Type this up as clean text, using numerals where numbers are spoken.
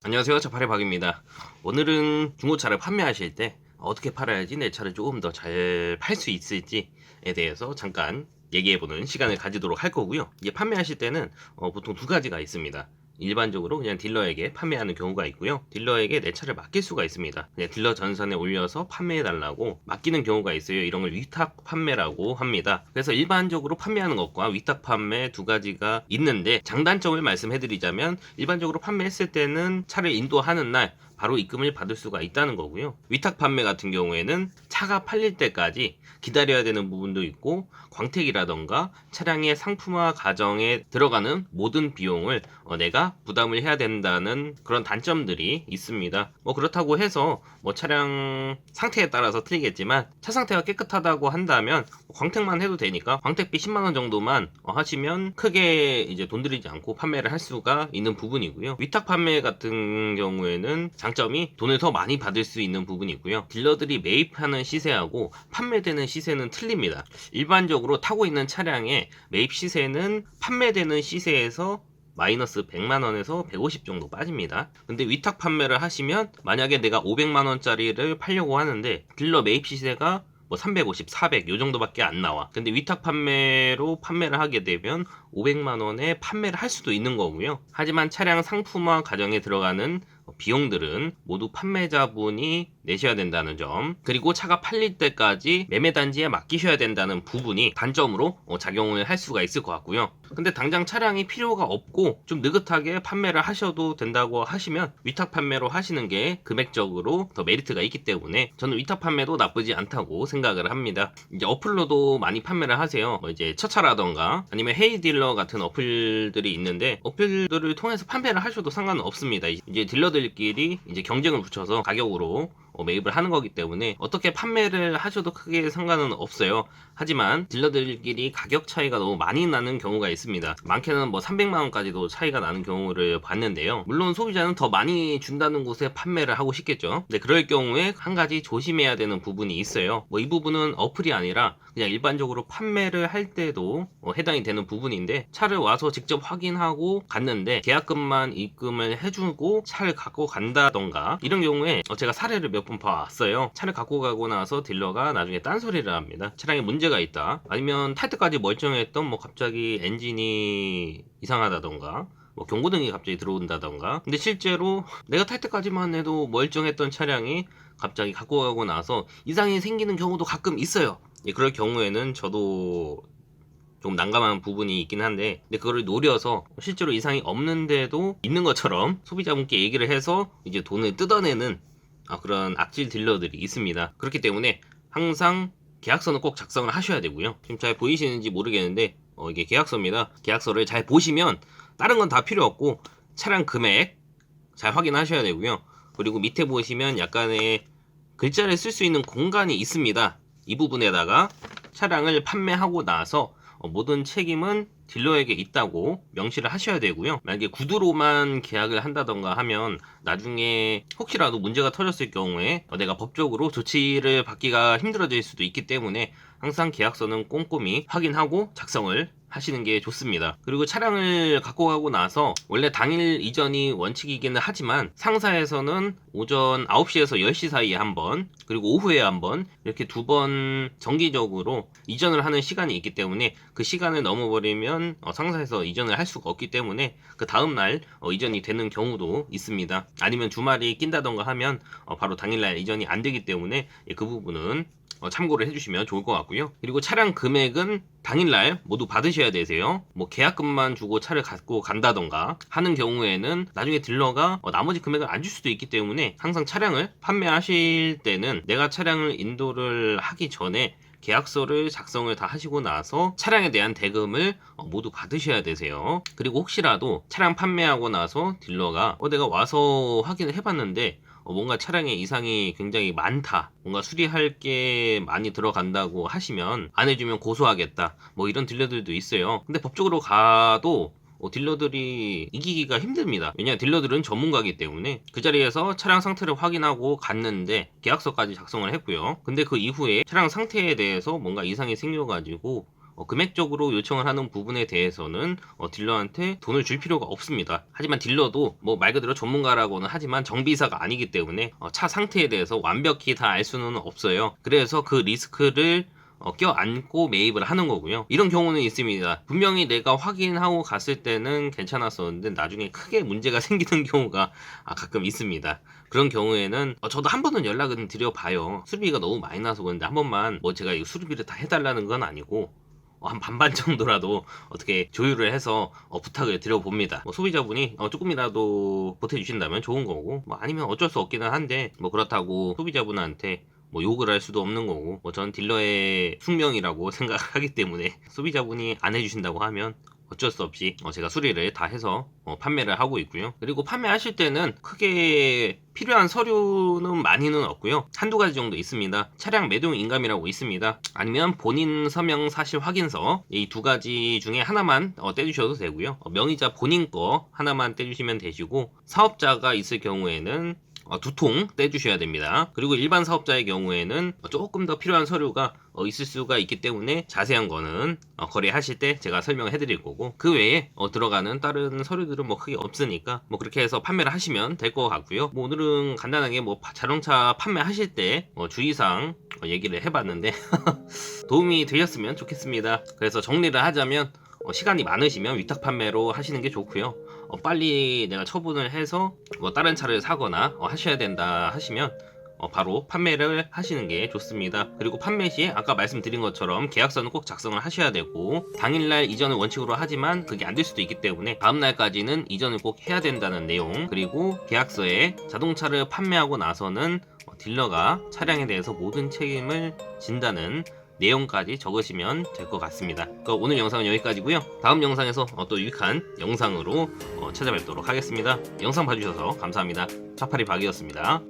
안녕하세요. 자파의 박입니다. 오늘은 중고차를 판매하실 때 어떻게 팔아야지 내 차를 조금 더 잘 팔 수 있을지에 대해서 잠깐 얘기해보는 시간을 가지도록 할 거고요. 이제 판매하실 때는 보통 두 가지가 있습니다. 일반적으로 그냥 딜러에게 판매하는 경우가 있고요. 딜러에게 내 차를 맡길 수가 있습니다. 그냥 딜러 전선에 올려서 판매해달라고 맡기는 경우가 있어요. 이런 걸 위탁 판매라고 합니다. 그래서 일반적으로 판매하는 것과 위탁 판매 두 가지가 있는데, 장단점을 말씀해드리자면 일반적으로 판매했을 때는 차를 인도하는 날 바로 입금을 받을 수가 있다는 거고요. 위탁 판매 같은 경우에는 차가 팔릴 때까지 기다려야 되는 부분도 있고, 광택이라던가 차량의 상품화 과정에 들어가는 모든 비용을 내가 부담을 해야 된다는 그런 단점들이 있습니다. 그렇다고 해서 차량 상태에 따라서 틀리겠지만, 차 상태가 깨끗하다고 한다면 광택만 해도 되니까 광택비 10만원 정도만 하시면 크게 이제 돈 들이지 않고 판매를 할 수가 있는 부분이고요. 위탁 판매 같은 경우에는 장점이 돈을 더 많이 받을 수 있는 부분이고요. 딜러들이 매입하는 시세하고 판매되는 시세는 틀립니다. 일반적으로 타고 있는 차량의 매입 시세는 판매되는 시세에서 마이너스 100만원에서 150 정도 빠집니다. 근데 위탁 판매를 하시면 만약에 내가 500만원짜리를 팔려고 하는데 딜러 매입 시세가 350, 400 요 정도밖에 안 나와. 근데 위탁 판매로 판매를 하게 되면 500만원에 판매를 할 수도 있는 거고요. 하지만 차량 상품화 과정에 들어가는 비용들은 모두 판매자분이 내셔야 된다는 점, 그리고 차가 팔릴 때까지 매매단지에 맡기셔야 된다는 부분이 단점으로 작용을 할 수가 있을 것 같고요. 근데 당장 차량이 필요가 없고 좀 느긋하게 판매를 하셔도 된다고 하시면 위탁 판매로 하시는 게 금액적으로 더 메리트가 있기 때문에 저는 위탁 판매도 나쁘지 않다고 생각을 합니다. 이제 어플로도 많이 판매를 하세요. 이제 처차라던가 아니면 헤이딜러 같은 어플들이 있는데, 어플들을 통해서 판매를 하셔도 상관은 없습니다. 이제 딜러들끼리 이제 경쟁을 붙여서 가격으로 매입을 하는 거기 때문에 어떻게 판매를 하셔도 크게 상관은 없어요. 하지만 딜러들끼리 가격 차이가 너무 많이 나는 경우가 있습니다. 많게는 300만원까지도 차이가 나는 경우를 봤는데요. 물론 소비자는 더 많이 준다는 곳에 판매를 하고 싶겠죠. 근데 그럴 경우에 한 가지 조심해야 되는 부분이 있어요. 이 부분은 어플이 아니라 그냥 일반적으로 판매를 할 때도 해당이 되는 부분인데, 차를 와서 직접 확인하고 갔는데 계약금만 입금을 해주고 차를 갖고 간다던가 이런 경우에 제가 사례를 몇 번 봐왔어요. 차를 갖고 가고 나서 딜러가 나중에 딴소리를 합니다. 차량에 문제가 있다, 아니면 탈 때까지 멀쩡했던 갑자기 엔진이 이상하다던가 경고등이 갑자기 들어온다던가. 근데 실제로 내가 탈 때까지만 해도 멀쩡했던 차량이 갑자기 갖고 가고 나서 이상이 생기는 경우도 가끔 있어요. 그럴 경우에는 저도 좀 난감한 부분이 있긴 한데, 근데 그거를 노려서 실제로 이상이 없는데도 있는 것처럼 소비자분께 얘기를 해서 이제 돈을 뜯어내는 그런 악질 딜러들이 있습니다. 그렇기 때문에 항상 계약서는 꼭 작성을 하셔야 되고요. 지금 잘 보이시는지 모르겠는데 이게 계약서입니다. 계약서를 잘 보시면 다른 건 다 필요 없고 차량 금액 잘 확인하셔야 되고요. 그리고 밑에 보시면 약간의 글자를 쓸 수 있는 공간이 있습니다. 이 부분에다가 차량을 판매하고 나서 모든 책임은 딜러에게 있다고 명시를 하셔야 되고요. 만약에 구두로만 계약을 한다던가 하면 나중에 혹시라도 문제가 터졌을 경우에 내가 법적으로 조치를 받기가 힘들어질 수도 있기 때문에 항상 계약서는 꼼꼼히 확인하고 작성을 하시는 게 좋습니다. 그리고 차량을 갖고 가고 나서 원래 당일 이전이 원칙이기는 하지만 상사에서는 오전 9시에서 10시 사이에 한번, 그리고 오후에 한번, 이렇게 두 번 정기적으로 이전을 하는 시간이 있기 때문에 그 시간을 넘어버리면 상사에서 이전을 할 수가 없기 때문에 그 다음날 이전이 되는 경우도 있습니다. 아니면 주말이 낀다던가 하면 바로 당일날 이전이 안 되기 때문에 그 부분은 참고를 해주시면 좋을 것 같고요. 그리고 차량 금액은 당일날 모두 받으셔야 되세요. 계약금만 주고 차를 갖고 간다던가 하는 경우에는 나중에 딜러가 나머지 금액을 안 줄 수도 있기 때문에 항상 차량을 판매하실 때는 내가 차량을 인도를 하기 전에 계약서를 작성을 다 하시고 나서 차량에 대한 대금을 모두 받으셔야 되세요. 그리고 혹시라도 차량 판매하고 나서 딜러가 내가 와서 확인을 해봤는데 뭔가 차량에 이상이 굉장히 많다, 뭔가 수리할 게 많이 들어간다고 하시면 안 해주면 고소하겠다, 이런 딜러들도 있어요. 근데 법적으로 가도 딜러들이 이기기가 힘듭니다. 왜냐하면 딜러들은 전문가이기 때문에 그 자리에서 차량 상태를 확인하고 갔는데 계약서까지 작성을 했고요. 근데 그 이후에 차량 상태에 대해서 뭔가 이상이 생겨가지고 금액적으로 요청을 하는 부분에 대해서는 딜러한테 돈을 줄 필요가 없습니다. 하지만 딜러도 뭐 말 그대로 전문가라고는 하지만 정비사가 아니기 때문에 차 상태에 대해서 완벽히 다 알 수는 없어요. 그래서 그 리스크를 껴안고 매입을 하는 거고요. 이런 경우는 있습니다. 분명히 내가 확인하고 갔을 때는 괜찮았었는데 나중에 크게 문제가 생기는 경우가 가끔 있습니다. 그런 경우에는 저도 한 번은 연락은 드려봐요. 수리비가 너무 많이 나서 그런데 한 번만 뭐 제가 이 수리비를 다 해달라는 건 아니고 한 반반 정도라도 어떻게 조율을 해서 부탁을 드려봅니다. 뭐 소비자분이 조금이라도 보태주신다면 좋은 거고, 뭐 아니면 어쩔 수 없기는 한데, 뭐 그렇다고 소비자분한테 뭐 욕을 할 수도 없는 거고, 뭐 전 딜러의 숙명이라고 생각하기 때문에 소비자분이 안 해주신다고 하면 어쩔 수 없이 제가 수리를 다 해서 판매를 하고 있고요. 그리고 판매하실 때는 크게 필요한 서류는 많이는 없고요. 한두 가지 정도 있습니다. 차량 매동 인감이라고 있습니다. 아니면 본인 서명 사실 확인서, 이 두 가지 중에 하나만 떼주셔도 되고요. 명의자 본인 거 하나만 떼주시면 되시고, 사업자가 있을 경우에는 2통 떼주셔야 됩니다. 그리고 일반 사업자의 경우에는 조금 더 필요한 서류가 있을 수가 있기 때문에 자세한 거는 거래하실 때 제가 설명을 해드릴 거고, 그 외에 들어가는 다른 서류들은 뭐 크게 없으니까 뭐 그렇게 해서 판매를 하시면 될 것 같고요. 뭐 오늘은 간단하게 뭐 자동차 판매하실 때 주의사항 얘기를 해봤는데 도움이 되셨으면 좋겠습니다. 그래서 정리를 하자면 시간이 많으시면 위탁 판매로 하시는 게 좋고요. 빨리 내가 처분을 해서 뭐 다른 차를 사거나 하셔야 된다 하시면 바로 판매를 하시는 게 좋습니다. 그리고 판매 시에 아까 말씀드린 것처럼 계약서는 꼭 작성을 하셔야 되고, 당일날 이전을 원칙으로 하지만 그게 안 될 수도 있기 때문에 다음날까지는 이전을 꼭 해야 된다는 내용, 그리고 계약서에 자동차를 판매하고 나서는 딜러가 차량에 대해서 모든 책임을 진다는 내용까지 적으시면 될 것 같습니다. 오늘 영상은 여기까지고요. 다음 영상에서 또 유익한 영상으로 찾아뵙도록 하겠습니다. 영상 봐주셔서 감사합니다. 차파리 박이었습니다.